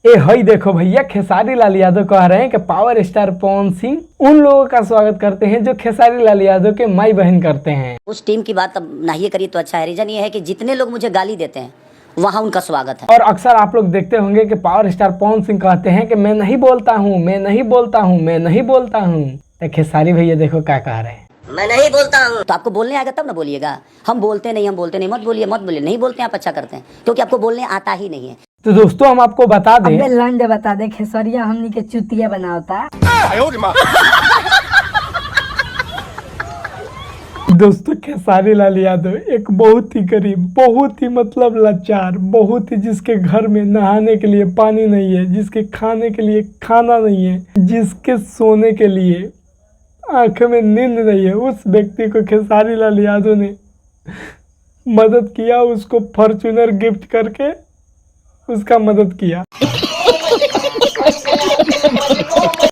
ए हई देखो भैया, खेसारी लाल यादव कह रहे हैं कि पावर स्टार पवन सिंह उन लोगों का स्वागत करते हैं जो खेसारी लाल यादव के माई बहन करते हैं। उस टीम की बात अब नहीं करिए तो अच्छा है। रीजन ये है कि जितने लोग मुझे गाली देते हैं वहाँ उनका स्वागत है। और अक्सर आप लोग देखते होंगे कि पावर स्टार पवन सिंह कहते हैं कि मैं नहीं बोलता हूँ, मैं नहीं बोलता हूँ, मैं नहीं बोलता हूँ। तो खेसारी भैया देखो क्या कह रहे हैं, मैं नहीं बोलता हूँ। तो आपको बोलने आएगा तब ना बोलिएगा। हम बोलते नहीं, मत बोलिए, नहीं बोलते आप अच्छा करते हैं क्योंकि आपको बोलने आता ही नहीं है। तो दोस्तों हम आपको बता दें, लंड बता दे, खेसरिया हमनी के चुतिया बनावता। दोस्तों खेसारी लाल यादव एक बहुत ही गरीब, बहुत ही मतलब लाचार, बहुत ही जिसके घर में नहाने के लिए पानी नहीं है, जिसके खाने के लिए खाना नहीं है, जिसके सोने के लिए आंख में नींद नहीं है, उस व्यक्ति को खेसारी लाल यादव ने मदद किया, उसको फॉर्च्यूनर गिफ्ट करके उसका मदद किया।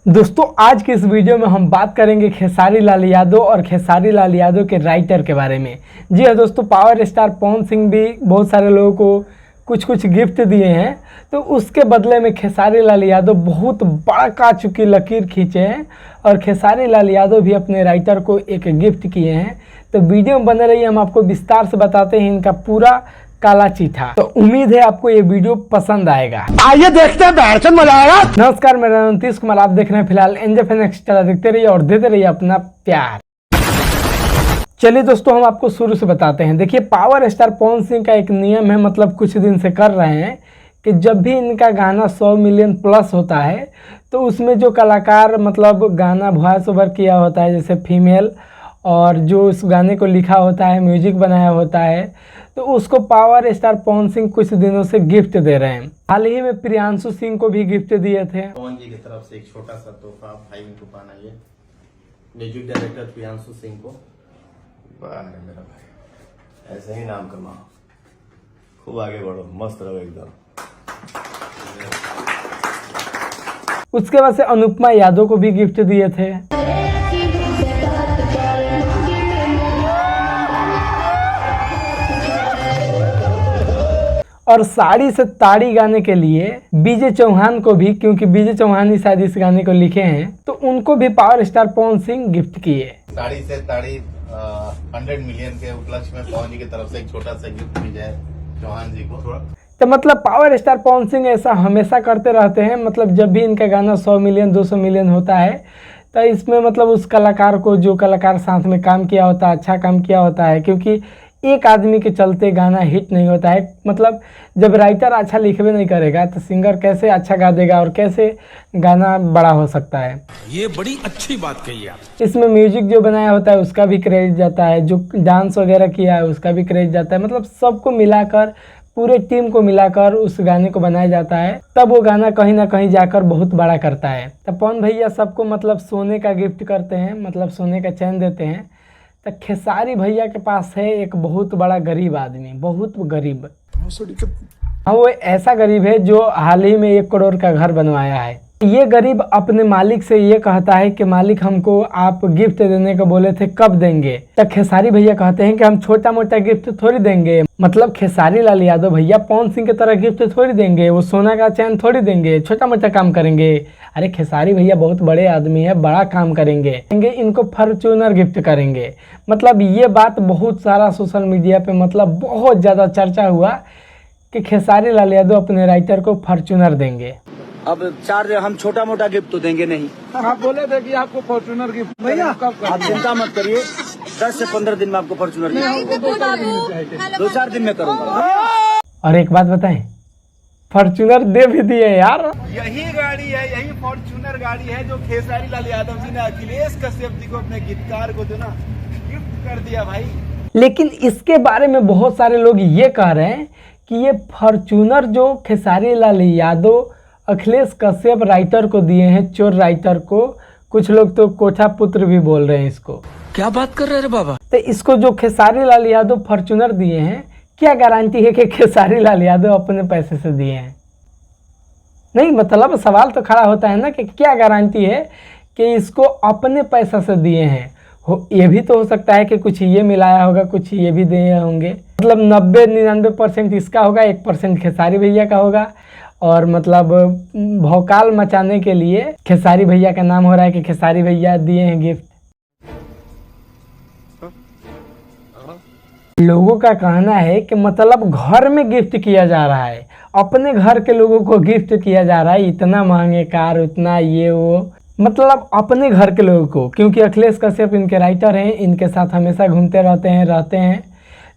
दोस्तों आज के इस वीडियो में हम बात करेंगे खेसारी लाल यादव और खेसारी लाल यादव के राइटर के बारे में। जी हाँ दोस्तों, पावर स्टार पवन सिंह भी बहुत सारे लोगों को कुछ कुछ गिफ्ट दिए हैं, तो उसके बदले में खेसारी लाल यादव बहुत बड़ा का चुकी लकीर खींचे हैं और खेसारी लाल यादव भी अपने राइटर को एक गिफ्ट किए हैं। तो वीडियो में बने रहिए, हम आपको विस्तार से बताते हैं इनका पूरा काला चीठा। तो उम्मीद है आपको ये वीडियो पसंद आएगा। आइए देखते हैं, बैठन मजा आएगा। नमस्कार, मेरा नाम नीतीश कुमार, आप देख रहे हैं फिलहाल एनजेफएन एक्स्ट्रा। देखते रहिए और देते रहिए अपना प्यार। चलिए दोस्तों हम आपको शुरू से बताते हैं। देखिए पावर स्टार पवन सिंह का एक नियम है, मतलब कुछ दिन से कर रहे हैं कि जब भी इनका गाना 100 मिलियन प्लस होता है तो उसमें जो कलाकार मतलब गाना वॉइस ओवर किया होता है, जैसे फीमेल, और जो उस गाने को लिखा होता है, म्यूजिक बनाया होता है, तो उसको पावर स्टार पवन सिंह कुछ दिनों से गिफ्ट दे रहे हैं। हाल ही में प्रियांशु सिंह को भी गिफ्ट दिए थे। पवन जी की तरफ से एक छोटा सा तोहफा भाई को पाना, ये म्यूजिक डायरेक्टर प्रियांशु सिंह को। वाह मेरा भाई, ऐसे ही नाम कमाओ, खूब आगे बढ़ो, मस्त रहो एकदम। उसके बाद से अनुपमा यादव को भी गिफ्ट दिए थे। और साड़ी से ताड़ी गाने के लिए बीजे चौहान को भी, क्योंकि बीजे चौहान ही शायद इस गाने को लिखे हैं, तो उनको भी power star Pawan Singh gift किए। साड़ी से ताड़ी 100 मिलियन के उपलक्ष्य में पवन जी की तरफ से एक छोटा सा गिफ्ट विजय चौहान जी को। तो मतलब पावर स्टार पवन सिंह ऐसा हमेशा करते रहते हैं, मतलब जब भी इनका गाना 100 मिलियन 200 मिलियन होता है तो इसमें मतलब उस कलाकार को, जो कलाकार साथ में काम किया होता है, अच्छा काम किया होता है, क्योंकि एक आदमी के चलते गाना हिट नहीं होता है। मतलब जब राइटर अच्छा लिखबे नहीं करेगा तो सिंगर कैसे अच्छा गा देगा और कैसे गाना बड़ा हो सकता है। ये बड़ी अच्छी बात कही आप। इसमें म्यूजिक जो बनाया होता है उसका भी क्रेडिट जाता है, जो डांस वगैरह किया है उसका भी क्रेडिट जाता है, मतलब सबको मिलाकर, पूरे टीम को मिलाकर उस गाने को बनाया जाता है, तब वो गाना कहीं ना कहीं जाकर बहुत बड़ा करता है। तो पवन भैया सबको मतलब सोने का गिफ्ट करते हैं, मतलब सोने का चैन देते हैं। तो खेसारी भैया के पास है एक बहुत बड़ा गरीब आदमी, बहुत गरीब। हाँ वो ऐसा गरीब है जो हाल ही में 1 करोड़ का घर बनवाया है। ये गरीब अपने मालिक से ये कहता है कि मालिक हमको आप गिफ्ट देने को बोले थे, कब देंगे? तो खेसारी भैया कहते हैं कि हम छोटा मोटा गिफ्ट थोड़ी देंगे, मतलब खेसारी लाल यादव भैया पवन सिंह की तरह गिफ्ट थोड़ी देंगे, वो सोना का चैन थोड़ी देंगे, छोटा मोटा काम करेंगे। अरे खेसारी भैया बहुत बड़े आदमी है, बड़ा काम करेंगे, इनको फॉर्च्यूनर गिफ्ट करेंगे। मतलब ये बात बहुत सारा सोशल मीडिया पे मतलब बहुत ज़्यादा चर्चा हुआ कि खेसारी लाल यादव अपने राइटर को फॉर्च्यूनर देंगे। अब चार्ज हम छोटा मोटा गिफ्ट तो देंगे नहीं। आप बोले थे कि आपको फॉर्च्यूनर गिफ्ट भैया आप चिंता मत करिए, 10 से 15 दिन में आपको फॉर्च्यूनर गिफ्ट 2-4 दिन में करूँगा। और एक बात बताएं, फॉर्च्यूनर दे भी दिए यार। यही गाड़ी है, यही फॉर्च्यूनर गाड़ी है जो खेसारी लाल यादव जी ने अखिलेश कश्यप जी को, अपने गीतकार को जो ना गिफ्ट कर दिया भाई। लेकिन इसके बारे में बहुत सारे लोग ये कह रहे हैं कि ये फॉर्च्यूनर जो खेसारी लाल यादव अखिलेश कश्यप राइटर को दिए हैं, चोर राइटर को, कुछ लोग तो कोठा पुत्र भी बोल रहे हैं इसको। क्या बात कर रहे हैं बाबा? तो इसको जो खेसारी लाल यादव फॉर्च्यूनर दिए हैं, क्या गारंटी है कि खेसारी लाल यादव अपने पैसे से दिए हैं? नहीं, मतलब सवाल तो खड़ा होता है ना कि क्या गारंटी है कि इसको अपने पैसा से दिए हैं। ये भी तो हो सकता है कि कुछ ये मिलाया होगा, कुछ ये भी दिए होंगे, मतलब 90-99% इसका होगा, 1% खेसारी भैया का होगा और मतलब भौकाल मचाने के लिए खेसारी भैया का नाम हो रहा है कि खेसारी भैया दिए हैं गिफ्ट। लोगों का कहना है कि मतलब घर में गिफ्ट किया जा रहा है, अपने घर के लोगों को गिफ्ट किया जा रहा है, इतना महंगे कार, उतना ये वो, मतलब अपने घर के लोगों को, क्योंकि अखिलेश कश्यप इनके राइटर हैं, इनके साथ हमेशा घूमते रहते हैं,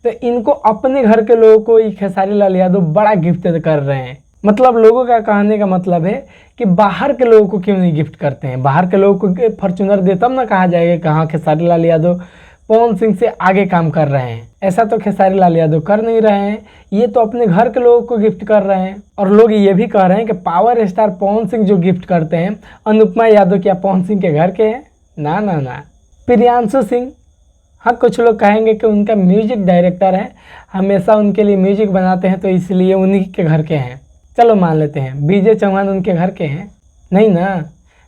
तो इनको अपने घर के लोगों को ये खेसारी लाल यादव बड़ा गिफ्ट कर रहे हैं। मतलब लोगों का कहने का मतलब है कि बाहर के लोगों को क्यों नहीं गिफ्ट करते हैं, बाहर के लोगों को फॉर्च्यूनर दे तब ना कहा जाएगा कि हाँ खेसारी लाल यादव पवन सिंह से आगे काम कर रहे हैं। ऐसा तो खेसारी लाल यादव कर नहीं रहे हैं, ये तो अपने घर के लोगों को गिफ्ट कर रहे हैं। और लोग ये भी कह रहे हैं कि पावर स्टार पवन सिंह जो गिफ्ट करते हैं, अनुपमा यादव क्या पवन सिंह के घर के हैं? ना ना ना। प्रियांशु सिंह, हाँ कुछ लोग कहेंगे कि उनका म्यूजिक डायरेक्टर है, हमेशा उनके लिए म्यूजिक बनाते हैं तो इसलिए उन्हीं के घर के हैं, चलो मान लेते हैं। बीजे चौहान उनके घर के हैं? नहीं ना।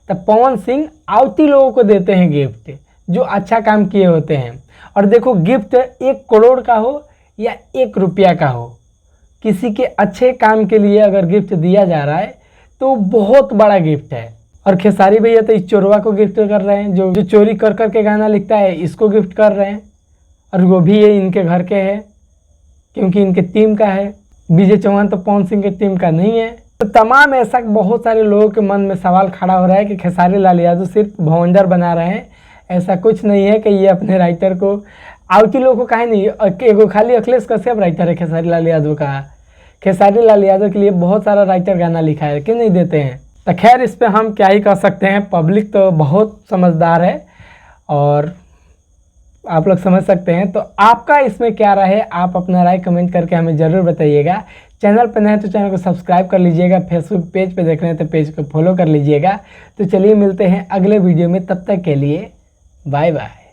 तो पवन सिंह आवती लोगों को देते हैं गिफ्ट जो अच्छा काम किए होते हैं। और देखो गिफ्ट 1 करोड़ का हो या 1 रुपया का हो, किसी के अच्छे काम के लिए अगर गिफ्ट दिया जा रहा है तो बहुत बड़ा गिफ्ट है। और खेसारी भैया तो इस चोरवा को गिफ्ट कर रहे हैं, जो चोरी कर कर के गाना लिखता है, इसको गिफ्ट कर रहे हैं। और वो भी ये इनके घर के है क्योंकि इनके टीम का है। बीजे चौहान तो पवन सिंह के टीम का नहीं है। तो तमाम ऐसा बहुत सारे लोगों के मन में सवाल खड़ा हो रहा है कि खेसारी लाल यादव सिर्फ भवंडर बना रहे हैं, ऐसा कुछ नहीं है कि ये अपने राइटर को, आवती लोगों को काहे नहीं, एगो खाली अखिलेश कश्यप राइटर है खेसारी लाल यादव का? खेसारी लाल यादव के लिए बहुत सारा राइटर गाना लिखा है, क्यों नहीं देते हैं? तो खैर इस पे हम क्या ही कह सकते हैं, पब्लिक तो बहुत समझदार है और आप लोग समझ सकते हैं। तो आपका इसमें क्या राय है, आप अपना राय कमेंट करके हमें ज़रूर बताइएगा। चैनल पर नए हैं तो चैनल को सब्सक्राइब कर लीजिएगा, फेसबुक पेज पे देख रहे हैं तो पेज को फॉलो कर लीजिएगा। तो चलिए मिलते हैं अगले वीडियो में, तब तक के लिए बाय बाय।